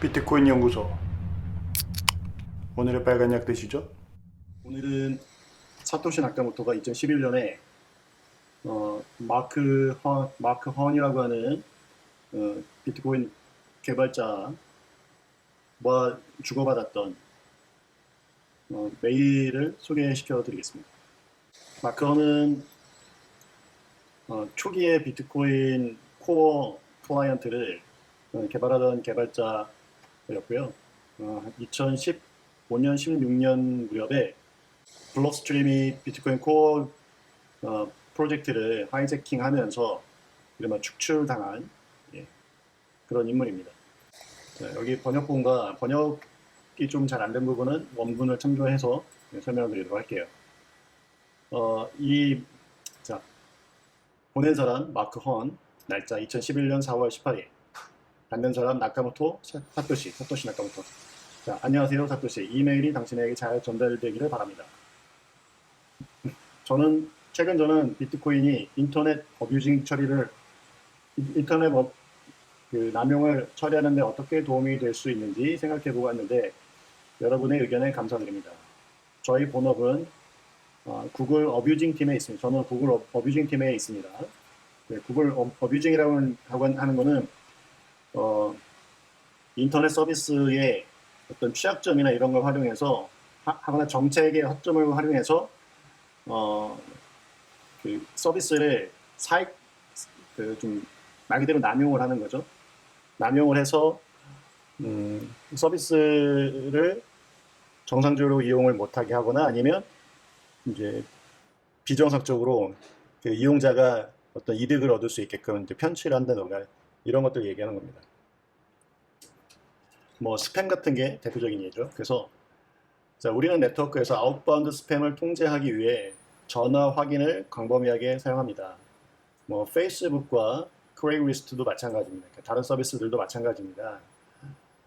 비트코인 연구소. 오늘의 빨간 약 드시죠? 오늘은 사토시 나카모토가 2011년에 마크 헌이라고 하는 비트코인 개발자와 주고받았던 메일을 소개시켜 드리겠습니다. 마크 헌은 초기에 비트코인 코어 클라이언트를 개발하던 개발자였고요. 2015년, 16년 무렵에 블록스트림이 비트코인 코어 프로젝트를 하이제킹하면서 이른바 축출당한 그런 인물입니다. 자, 여기 번역본과 번역이 좀 잘 안 된 부분은 원문을 참조해서 설명을 드리도록 할게요. 자, 보낸 사람 마크 헌, 날짜 2011년 4월 18일. 받는 사람 나카모토 사토시 나카모토. 자, 안녕하세요 사토시. 이메일이 당신에게 잘 전달되기를 바랍니다. 최근 저는 비트코인이 인터넷 남용을 처리하는 데 어떻게 도움이 될 수 있는지 생각해 보고 왔는데 여러분의 의견에 감사드립니다. 저희 본업은 구글 어뷰징 팀에 있습니다. 저는 구글 어뷰징 팀에 있습니다. 구글 어뷰징이라고 하는 거는 인터넷 서비스의 어떤 취약점이나 이런 걸 활용해서 하거나 정책의 허점을 활용해서 그 서비스를 좀 말 그대로 남용을 하는 거죠. 남용을 해서 서비스를 정상적으로 이용을 못하게 하거나 아니면 이제 비정상적으로 그 이용자가 어떤 이득을 얻을 수 있게끔 이제 편취를 한다던가 이런 것들 얘기하는 겁니다. 뭐 스팸 같은 게 대표적인 예죠. 그래서 자, 우리는 네트워크에서 아웃바운드 스팸을 통제하기 위해 전화 확인을 광범위하게 사용합니다. 뭐 페이스북과 크레이글리스트도 마찬가지입니다. 다른 서비스들도 마찬가지입니다.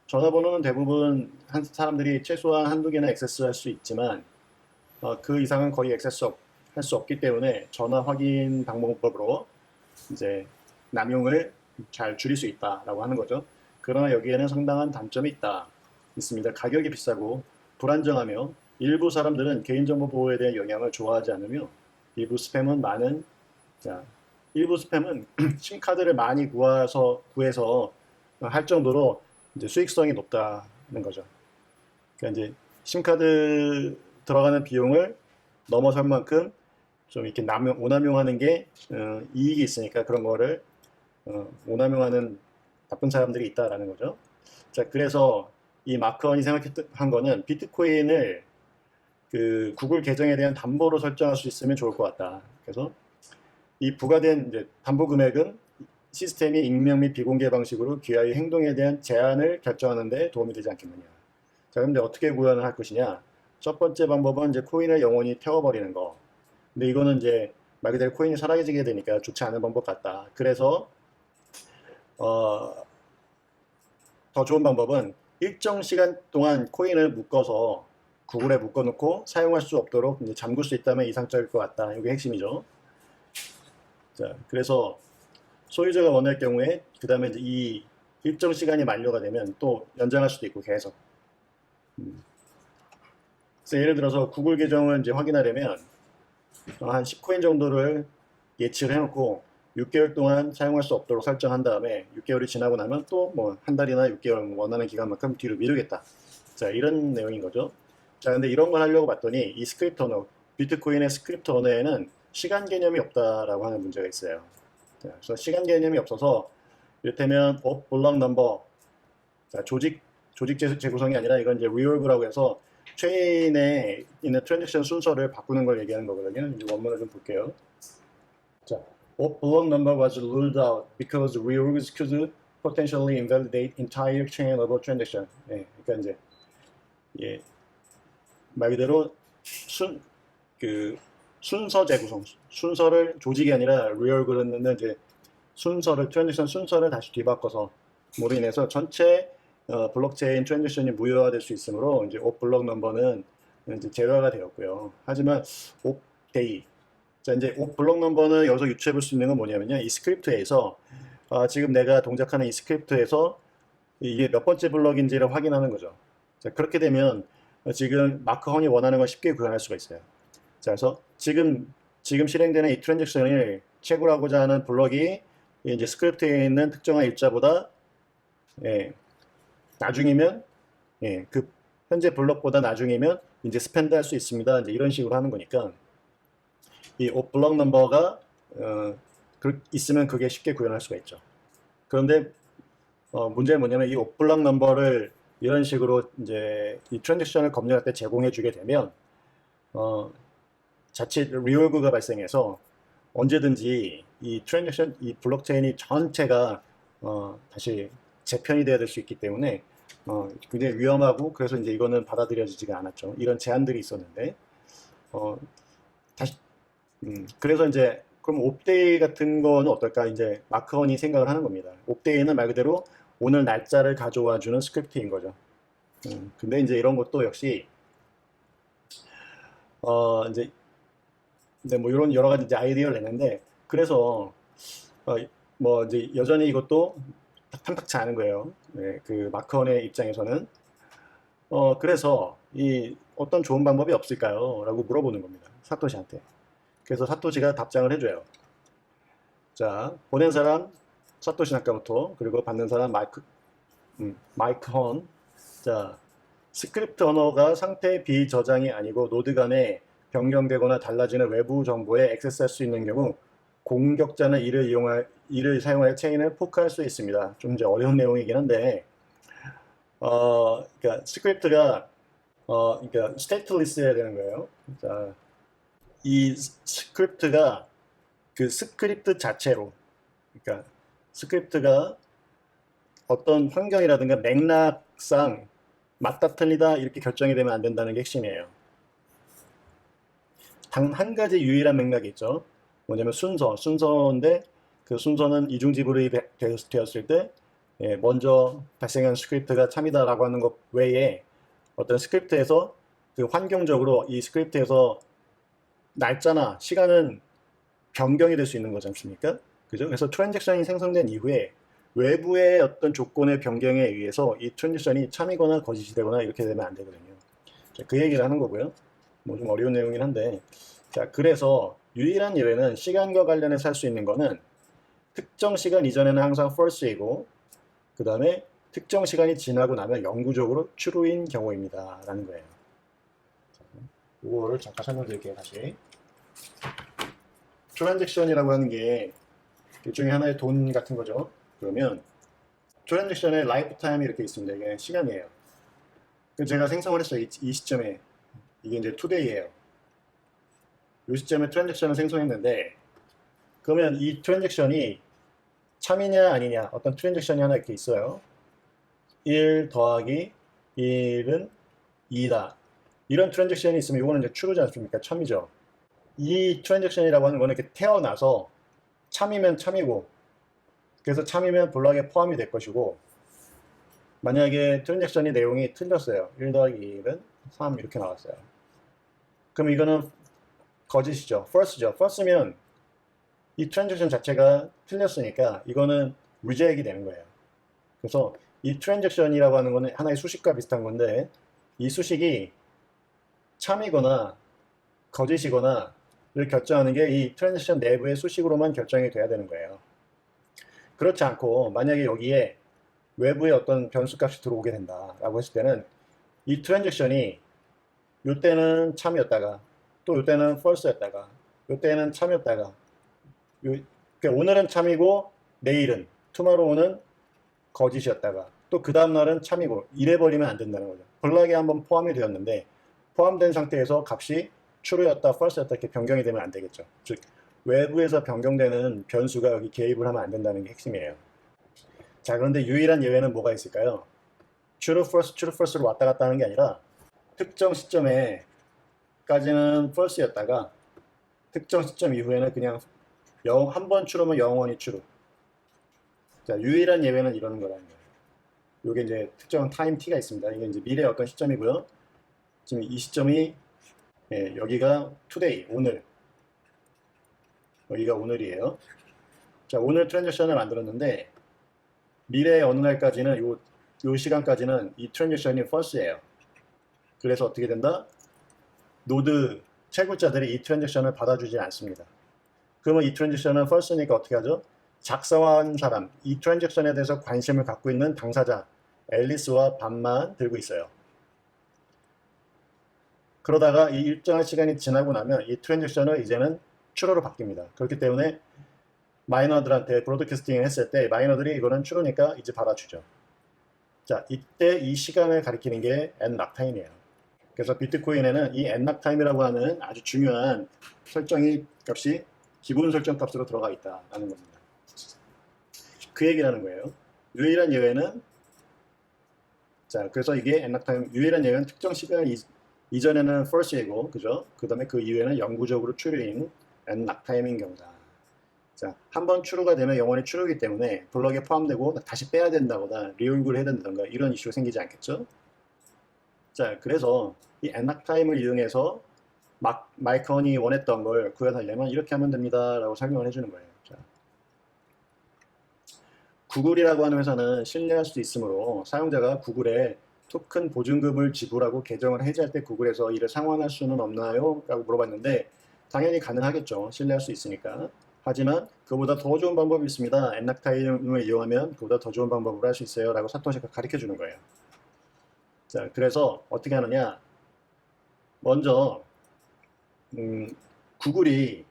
전화번호는 대부분 사람들이 최소한 한두 개는 액세스할 수 있지만 그 이상은 거의 액세스할 수 없기 때문에 전화 확인 방법으로 이제 남용을 잘 줄일 수 있다라고 하는 거죠. 그러나 여기에는 상당한 단점이 있습니다. 가격이 비싸고 불안정하며 일부 사람들은 개인정보 보호에 대한 영향을 좋아하지 않으며 일부 스팸은 심카드를 많이 구해서 할 정도로 이제 수익성이 높다는 거죠. 그러니까 이제 심카드 들어가는 비용을 넘어설 만큼 좀 이렇게 오남용하는 게 이익이 있으니까 그런 거를 오남용하는 나쁜 사람들이 있다라는 거죠. 자, 그래서 이 마크헌이 생각한 거는 비트코인을 그 구글 계정에 대한 담보로 설정할 수 있으면 좋을 것 같다. 그래서 이 부과된 이제 담보 금액은 시스템이 익명 및 비공개 방식으로 기하의 행동에 대한 제한을 결정하는 데 도움이 되지 않겠느냐. 자, 그런데 어떻게 구현을 할 것이냐? 첫 번째 방법은 이제 코인을 영원히 태워버리는 거. 근데 이거는 이제 말 그대로 코인이 사라지게 되니까 좋지 않은 방법 같다. 그래서 더 좋은 방법은 일정 시간 동안 코인을 묶어서 구글에 묶어놓고 사용할 수 없도록 이제 잠글 수 있다면 이상적일 것 같다. 이게 핵심이죠. 자, 그래서 소유자가 원할 경우에 그 다음에 이 일정 시간이 만료가 되면 또 연장할 수도 있고 계속. 그래서 예를 들어서 구글 계정을 이제 확인하려면 한 10코인 정도를 예치를 해놓고 6개월 동안 사용할 수 없도록 설정한 다음에 6개월이 지나고 나면 또 뭐 한 달이나 6개월 원하는 기간만큼 뒤로 미루겠다. 자, 이런 내용인 거죠. 자, 근데 이런 걸 하려고 봤더니 이 스크립트 언어, 비트코인의 스크립트 언어에는 시간 개념이 없다라고 하는 문제가 있어요. 자, 그래서 시간 개념이 없어서 이를테면 of block number, 자, 조직 재구성이 아니라 이건 이제 reorg라고 해서 체인에 있는 트랜잭션 순서를 바꾸는 걸 얘기하는 거거든요. 이제 원문을 좀 볼게요. 자, of block number was ruled out because reorgs could potentially invalidate entire chain of a transaction. 예, 그러니까 이제 말 그대로 순서 재구성, 순서를 조직이 아니라 reorg는 이제 트랜잭션 순서를 다시 뒤바꿔서 으로 인해서 전체 블록체인 트랜잭션이 무효화될 수 있으므로 이제 옵 블록 넘버는 이제 제로화가 되었고요. 하지만 옵 데이, 자, 이제 옵 블록 넘버는 여기서 유추해 볼 수 있는 건 뭐냐면요, 이 스크립트에서 지금 내가 동작하는 이 스크립트에서 이게 몇 번째 블럭인지를 확인하는 거죠. 자, 그렇게 되면 지금 마크 헌이 원하는 걸 쉽게 구현할 수가 있어요. 자, 그래서 지금 실행되는 이 트랜잭션을 채굴하고자 하는 블럭이 이제 스크립트에 있는 특정한 일자보다 예, 나중이면 그 현재 블럭보다 나중이면 이제 스펜드 할 수 있습니다. 이제 이런 식으로 하는 거니까 이 블럭 넘버가 있으면 그게 쉽게 구현할 수가 있죠. 그런데 문제는 뭐냐면 이 블럭 넘버를 이런 식으로 이제 이 트랜잭션을 검증할 때 제공해 주게 되면 자칫 리올그가 발생해서 언제든지 이 트랜잭션, 이 블록체인이 전체가 다시 재편이 돼야 될 수 있기 때문에 굉장히 위험하고 그래서 이제 이거는 받아들여지지가 않았죠. 이런 제한들이 있었는데 다시 그래서 이제 그럼 옵데이 같은 거는 어떨까 이제 마크헌이 생각을 하는 겁니다. 옵데이는 말 그대로 오늘 날짜를 가져와 주는 스크립트인 거죠. 근데 이제 이런 것도 역시 이제 뭐 이런 여러 가지 이제 아이디어를 냈는데 그래서 뭐 이제 여전히 이것도 탐탁치 않은 거예요. 네, 그 마크헌의 입장에서는 그래서 이 어떤 좋은 방법이 없을까요? 라고 물어보는 겁니다. 사토시한테. 그래서 사토시가 답장을 해줘요. 자, 보낸 사람 사토시 나카모토 그리고 받는 사람 마이크 헌. 자, 스크립트 언어가 상태 비저장이 아니고 노드 간에 변경되거나 달라지는 외부 정보에 액세스할 수 있는 경우 공격자는 이를 사용하여 체인을 포크할 수 있습니다. 좀 이제 어려운 내용이긴 한데 그러니까 스크립트가 그러니까 스테이트리스해야 되는 거예요. 자, 이 스크립트가 그 스크립트 자체로 그러니까 스크립트가 어떤 환경이라든가 맥락상 맞다 틀리다 이렇게 결정이 되면 안 된다는 게 핵심이에요. 단 한 가지 유일한 맥락이 있죠. 뭐냐면 순서인데 그 순서는 이중지불이 되었을 때 먼저 발생한 스크립트가 참이다라고 하는 것 외에 어떤 스크립트에서 그 환경적으로 이 스크립트에서 날짜나 시간은 변경이 될 수 있는 거지 않습니까? 그죠? 그래서 트랜잭션이 생성된 이후에 외부의 어떤 조건의 변경에 의해서 이 트랜잭션이 참이거나 거짓이 되거나 이렇게 되면 안 되거든요. 자, 그 얘기를 하는 거고요. 뭐 좀 어려운 내용이긴 한데 자, 그래서 유일한 예외는 시간과 관련해서 할 수 있는 거는 특정 시간 이전에는 항상 false이고 그 다음에 특정 시간이 지나고 나면 영구적으로 true인 경우입니다. 라는 거예요. 이거를 잠깐 설명드릴게요. 다시. 트랜잭션이라고 하는 게 일종의 하나의 돈 같은 거죠. 그러면 트랜잭션의 라이프 타임이 이렇게 있습니다. 이게 시간이에요. 제가 생성을 했어요. 이 시점에. 이게 이제 투데이예요. 이 시점에 트랜잭션을 생성했는데 그러면 이 트랜잭션이 참이냐 아니냐 어떤 트랜잭션이 하나 이렇게 있어요. 1 더하기 1은 2다. 이런 트랜잭션이 있으면 이거는 이제 true지 않습니까? 참이죠. 이 트랜잭션이라고 하는 거는 이렇게 태어나서 참이면 참이고 그래서 참이면 블록에 포함이 될 것이고 만약에 트랜잭션이 내용이 틀렸어요. 1 더하기 1은 3 이렇게 나왔어요. 그럼 이거는 거짓이죠. false죠. false면 이 트랜잭션 자체가 틀렸으니까 이거는 reject이 되는 거예요. 그래서 이 트랜잭션이라고 하는 거는 하나의 수식과 비슷한 건데 이 수식이 참이거나 거짓이거나를 결정하는 게 이 트랜잭션 내부의 수식으로만 결정이 돼야 되는 거예요. 그렇지 않고 만약에 여기에 외부의 어떤 변수값이 들어오게 된다라고 했을 때는 이 트랜잭션이 이때는 참이었다가 또 이때는 false였다가 이때는 참이었다가 그러니까 오늘은 참이고 내일은 tomorrow는 거짓이었다가 또 그 다음날은 참이고 이래버리면 안 된다는 거죠. 블록에 한번 포함이 되었는데 포함된 상태에서 값이 true였다, false였다 이렇게 변경이 되면 안 되겠죠. 즉 외부에서 변경되는 변수가 여기 개입을 하면 안 된다는 게 핵심이에요. 자, 그런데 유일한 예외는 뭐가 있을까요? true, false로 왔다 갔다 하는 게 아니라 특정 시점에까지는 false였다가 특정 시점 이후에는 그냥 한 번 true면 영원히 true. 자, 유일한 예외는 이러는 거라는 거예요. 이게 이제 특정 타임 t가 있습니다. 이게 이제 미래의 어떤 시점이고요. 지금 이 시점이 여기가 today, 오늘. 여기가 오늘이에요. 자, 오늘 트랜잭션을 만들었는데 미래의 어느 날까지는 요 시간까지는 이 트랜잭션이 false예요. 그래서 어떻게 된다? 노드 채굴자들이 이 트랜잭션을 받아주지 않습니다. 그러면 이 트랜잭션은 false니까 어떻게 하죠? 작성한 사람, 이 트랜잭션에 대해서 관심을 갖고 있는 당사자 앨리스와 밤만 들고 있어요. 그러다가 이 일정한 시간이 지나고 나면 이 트랜잭션은 이제는 true로 바뀝니다. 그렇기 때문에 마이너들한테 브로드캐스팅을 했을 때 마이너들이 이거는 true니까 이제 받아주죠. 자, 이때 이 시간을 가리키는 게 n락타임이에요. 그래서 비트코인에는 이 n락타임이라고 하는 아주 중요한 설정이 값이 기본 설정 값으로 들어가 있다라는 겁니다. 그 얘기라는 거예요. 유일한 예외는 자, 그래서 이게 n락타임 유일한 예외는 특정 시간 이전에는 false이고, 그죠? 그 다음에 그 이후에는 영구적으로 true인 n락타임인 경우다. 자, 한번 true가 되면 영원히 true이기 때문에 블럭에 포함되고 다시 빼야 된다거나 리올그를 해야 된다던가 이런 이슈가 생기지 않겠죠? 자, 그래서 이 n락타임을 이용해서 마이컨이 원했던 걸 구현하려면 이렇게 하면 됩니다 라고 설명을 해주는 거예요. 자, 구글이라고 하는 회사는 신뢰할 수 있으므로 사용자가 구글에 토큰 보증금을 지불하고 계정을 해지할 때 구글에서 이를 상환할 수는 없나요? 라고 물어봤는데 당연히 가능하겠죠. 신뢰할 수 있으니까. 하지만 그보다 더 좋은 방법이 있습니다. n락타임을 이용하면 그보다 더 좋은 방법으로 할 수 있어요 라고 사토시가 가르쳐 주는 거예요. 자, 그래서 어떻게 하느냐, 먼저 구글이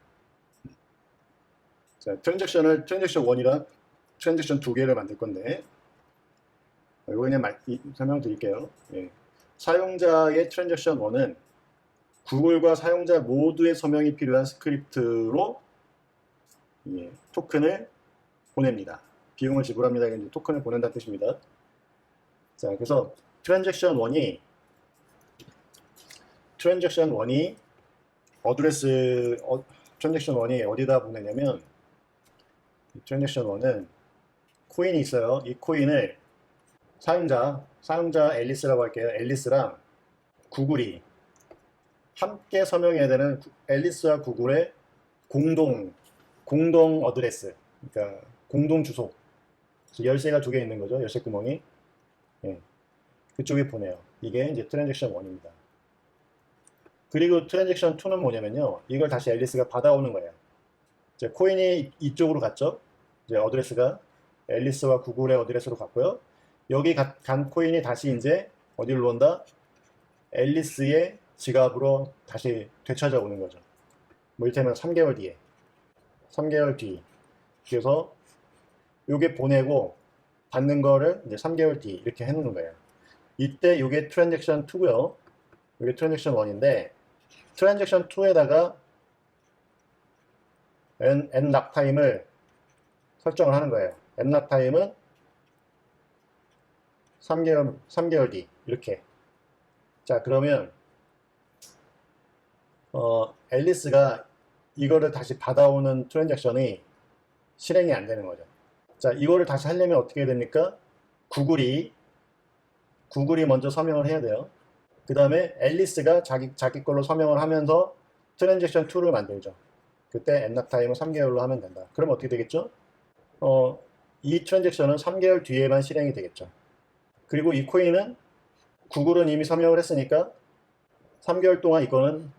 자, 트랜잭션 1이랑 트랜잭션 2개를 만들 건데 이거 그냥 설명드릴게요. 예. 사용자의 트랜잭션 1은 구글과 사용자 모두의 서명이 필요한 스크립트로 예, 토큰을 보냅니다. 비용을 지불합니다. 이게 토큰을 보낸다는 뜻입니다. 자, 그래서 트랜잭션 1이 트랜잭션 1이 어디다 보내냐면 트랜잭션 1은 코인이 있어요. 이 코인을 사용자 앨리스라고 할게요. 앨리스랑 구글이 함께 서명해야 되는 앨리스와 구글의 공동 어드레스, 그러니까 공동 주소. 열쇠가 2개 있는 거죠. 열쇠 구멍이. 예. 그쪽에 보내요. 이게 이제 트랜잭션 1입니다. 그리고 트랜잭션 2는 뭐냐면요. 이걸 다시 앨리스가 받아오는 거예요. 이제 코인이 이쪽으로 갔죠. 이제 어드레스가 앨리스와 구글의 어드레스로 갔고요. 여기 간 코인이 다시 이제 어디로 온다? 앨리스의 지갑으로 다시 되찾아오는 거죠. 뭐 이를테면 3개월 뒤. 그래서 요게 보내고 받는 거를 이제 3개월 뒤 이렇게 해놓는 거예요. 이때 요게 트랜잭션 2고요. 요게 트랜잭션 1인데 트랜잭션 2에다가 n락타임을 설정을 하는 거예요. n락타임은 3개월 뒤 이렇게. 자, 그러면 앨리스가 이거를 다시 받아오는 트랜잭션이 실행이 안 되는 거죠. 자, 이거를 다시 하려면 어떻게 해야 됩니까? 구글이 먼저 서명을 해야 돼요. 그 다음에 앨리스가 자기 걸로 서명을 하면서 트랜잭션 2를 만들죠. 그때 n락타임을 3개월로 하면 된다. 그럼 어떻게 되겠죠? 이 트랜잭션은 3개월 뒤에만 실행이 되겠죠. 그리고 이 코인은 구글은 이미 서명을 했으니까 3개월 동안 이거는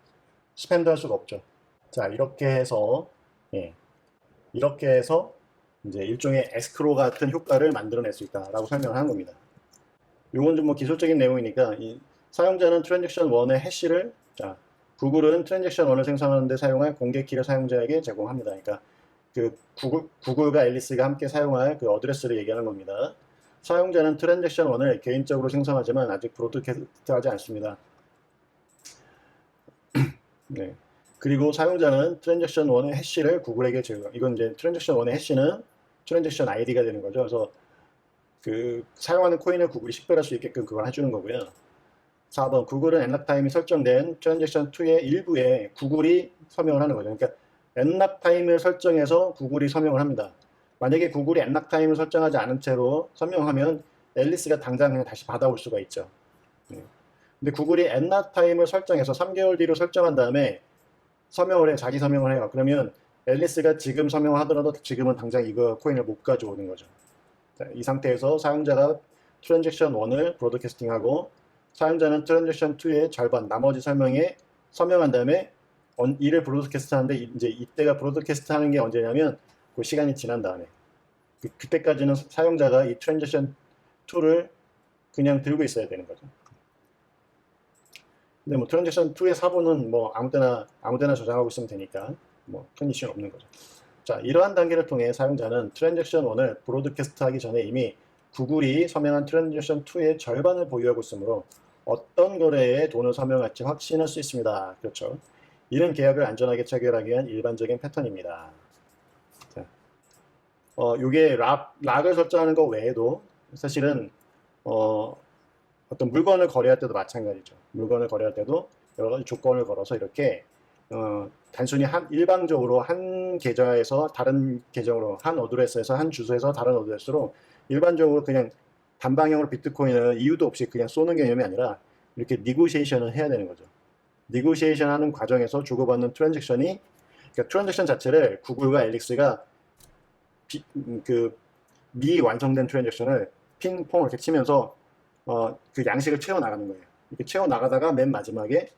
스펜드 할 수가 없죠. 자, 이렇게 해서 이제 일종의 에스크로 같은 효과를 만들어낼 수 있다라고 설명을 한 겁니다. 이건 좀 뭐 기술적인 내용이니까 이 사용자는 트랜잭션 1의 해시를 구글은 트랜잭션 1을 생성하는데 사용할 공개 키를 사용자에게 제공합니다. 그러니까 그 구글과 앨리스가 함께 사용할 그 어드레스를 얘기하는 겁니다. 사용자는 트랜잭션 1을 개인적으로 생성하지만 아직 브로드캐스트하지 않습니다. 네. 그리고 사용자는 트랜잭션 1의 해시를 구글에게 제공. 이건 이제 트랜잭션 1의 해시는 트랜잭션 아이디가 되는 거죠. 그래서 그 사용하는 코인을 구글이 식별할 수 있게끔 그걸 해주는 거고요. 4번 구글은 n락타임이 설정된 트랜잭션 2의 일부에 구글이 서명을 하는 거죠. 그러니까 n락타임을 설정해서 구글이 서명을 합니다. 만약에 구글이 n락타임을 설정하지 않은 채로 서명하면 앨리스가 당장 그냥 다시 받아올 수가 있죠. 근데 구글이 n락타임을 설정해서 3개월 뒤로 설정한 다음에 서명을 해, 자기 서명을 해요. 그러면 앨리스가 지금 서명을 하더라도 지금은 당장 이거 코인을 못 가져오는 거죠. 자, 이 상태에서 사용자가 트랜잭션 1을 브로드캐스팅하고 사용자는 트랜잭션 2의 절반 나머지 설명에 서명한 다음에 이를 브로드캐스트 하는데 이제 이때가 브로드캐스트 하는 게 언제냐면 그 시간이 지난 다음에 그때까지는 사용자가 이 트랜잭션 2를 그냥 들고 있어야 되는 거죠. 근데 뭐 트랜잭션 2의 사본은 뭐 아무 때나 저장하고 있으면 되니까 뭐 큰 이슈는 없는 거죠. 자, 이러한 단계를 통해 사용자는 트랜잭션 1을 브로드캐스트 하기 전에 이미 구글이 서명한 트랜잭션 2의 절반을 보유하고 있으므로 어떤 거래에 돈을 서명할지 확신할 수 있습니다. 그렇죠. 이런 계약을 안전하게 체결하기 위한 일반적인 패턴입니다. 자, 요게 락을 설정하는 거 외에도 사실은 어떤 물건을 거래할 때도 마찬가지죠. 물건을 거래할 때도 여러 가지 조건을 걸어서 이렇게 단순히 일방적으로 한 계좌에서 다른 계정으로 한 어드레스에서 한 주소에서 다른 어드레스로 일반적으로 그냥 단방향으로 비트코인을 이유도 없이 그냥 쏘는 개념이 아니라 이렇게 니고시에이션을 해야 되는 거죠. 니고시에이션 하는 과정에서 주고받는 트랜잭션이 그러니까 트랜잭션 자체를 구글과 엘릭스가 미완성된 트랜잭션을 핑퐁 이렇게 치면서 그 양식을 채워 나가는 거예요. 이렇게 채워 나가다가 맨 마지막에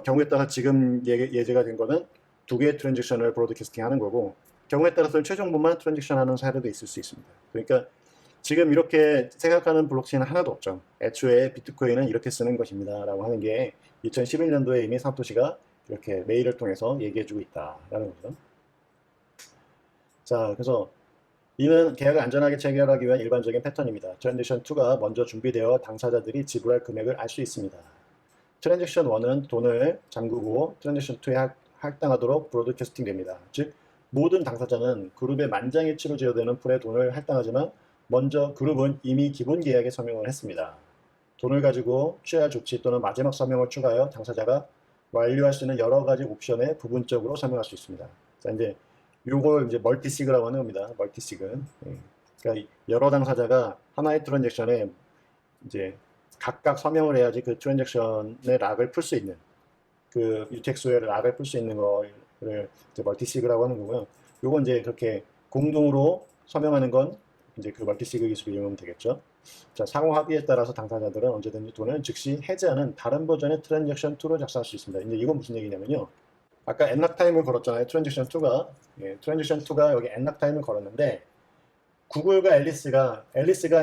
경우에 따라 지금 예제가 된 거는 두 개의 트랜잭션을 브로드캐스팅 하는 거고 경우에 따라서는 최종본만 트랜잭션 하는 사례도 있을 수 있습니다. 그러니까 지금 이렇게 생각하는 블록체인은 하나도 없죠. 애초에 비트코인은 이렇게 쓰는 것입니다 라고 하는 게 2011년도에 이미 사토시가 이렇게 메일을 통해서 얘기해주고 있다라는 거죠. 자, 그래서 이는 계약을 안전하게 체결하기 위한 일반적인 패턴입니다. 트랜잭션 2가 먼저 준비되어 당사자들이 지불할 금액을 알 수 있습니다. 트랜잭션 1은 돈을 잠그고 트랜잭션 2에 할당하도록 브로드캐스팅 됩니다. 즉 모든 당사자는 그룹의 만장일치로 제어되는 풀에 돈을 할당하지만 먼저 그룹은 이미 기본 계약에 서명을 했습니다. 돈을 가지고 취할 조치 또는 마지막 서명을 추가하여 당사자가 완료할 수 있는 여러 가지 옵션에 부분적으로 서명할 수 있습니다. 자, 이제 요걸 이제 멀티시그라고 하는 겁니다. 멀티시그. 그러니까 여러 당사자가 하나의 트랜잭션에 이제 각각 서명을 해야지 그 트랜잭션의 락을 풀 수 있는 그 유택수의 락을 풀 수 있는 거를 이제 멀티시그라고 하는 거고요. 요건 이제 그렇게 공동으로 서명하는 건 이제 그 멀티시그 기술을 이용하면 되겠죠. 자, 상호 합의에 따라서 당사자들은 언제든지 돈을 즉시 해제하는 다른 버전의 트랜잭션 2로 작성할 수 있습니다. 이제 이건 무슨 얘기냐면요. 아까 엔락 타임을 걸었잖아요. 트랜잭션 2가. 트랜잭션 2가 여기 엔락 타임을 걸었는데 구글과 앨리스가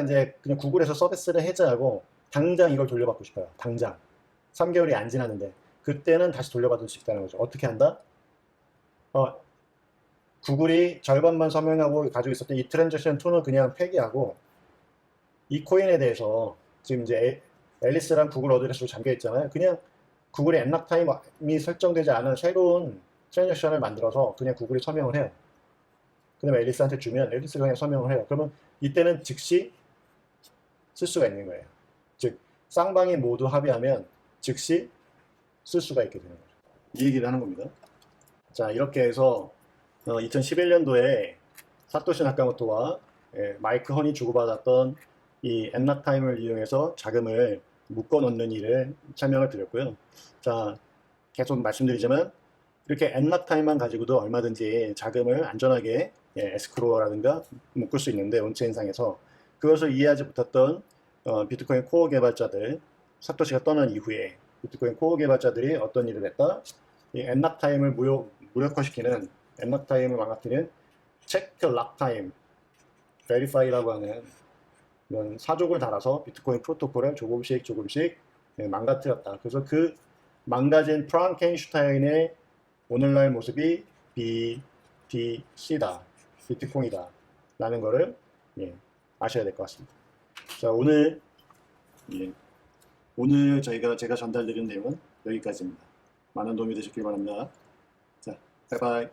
이제 그냥 구글에서 서비스를 해제하고 당장 이걸 돌려받고 싶어요. 당장. 3개월이 안 지났는데 그때는 다시 돌려받을 수 있다는 거죠. 어떻게 한다? 구글이 절반만 서명하고 가지고 있었던 이 트랜잭션 2는 그냥 폐기하고 이 코인에 대해서 지금 이제 앨리스랑 구글 어드레스로 잠겨 있잖아요. 그냥 구글의 엔락 타임이 설정되지 않은 새로운 트랜잭션을 만들어서 그냥 구글이 서명을 해요. 그 다음에 앨리스한테 주면 앨리스가 그냥 서명을 해요. 그러면 이때는 즉시 쓸 수가 있는 거예요. 즉 쌍방이 모두 합의하면 즉시 쓸 수가 있게 되는 거죠. 이 얘기를 하는 겁니다. 자, 이렇게 해서 2011년도에 사토시 나카모토와 마이크 허니 주고받았던 이 엔락 타임을 이용해서 자금을 묶어 놓는 일을 설명을 드렸고요. 자, 계속 말씀드리자면 이렇게 엔락 타임만 가지고도 얼마든지 자금을 안전하게 에스크로어라든가 묶을 수 있는데 온체인상에서 그것을 이해하지 못했던 비트코인 코어 개발자들 사토시가 떠난 이후에 비트코인 코어 개발자들이 어떤 일을 했다? 이 엔락 타임을 무력화시키는 엔락 타임을 망가뜨리는 체크 락 타임 베리파이라고 하는 이런 사족을 달아서 비트코인 프로토콜을 조금씩 망가뜨렸다. 그래서 그 망가진 프랑켄슈타인의 오늘날 모습이 BTC다. 비트코인이다. 라는 거를 아셔야 될 것 같습니다. 자, 오늘 제가 전달드린 내용은 여기까지입니다. 많은 도움이 되셨길 바랍니다. 자, 바이바이.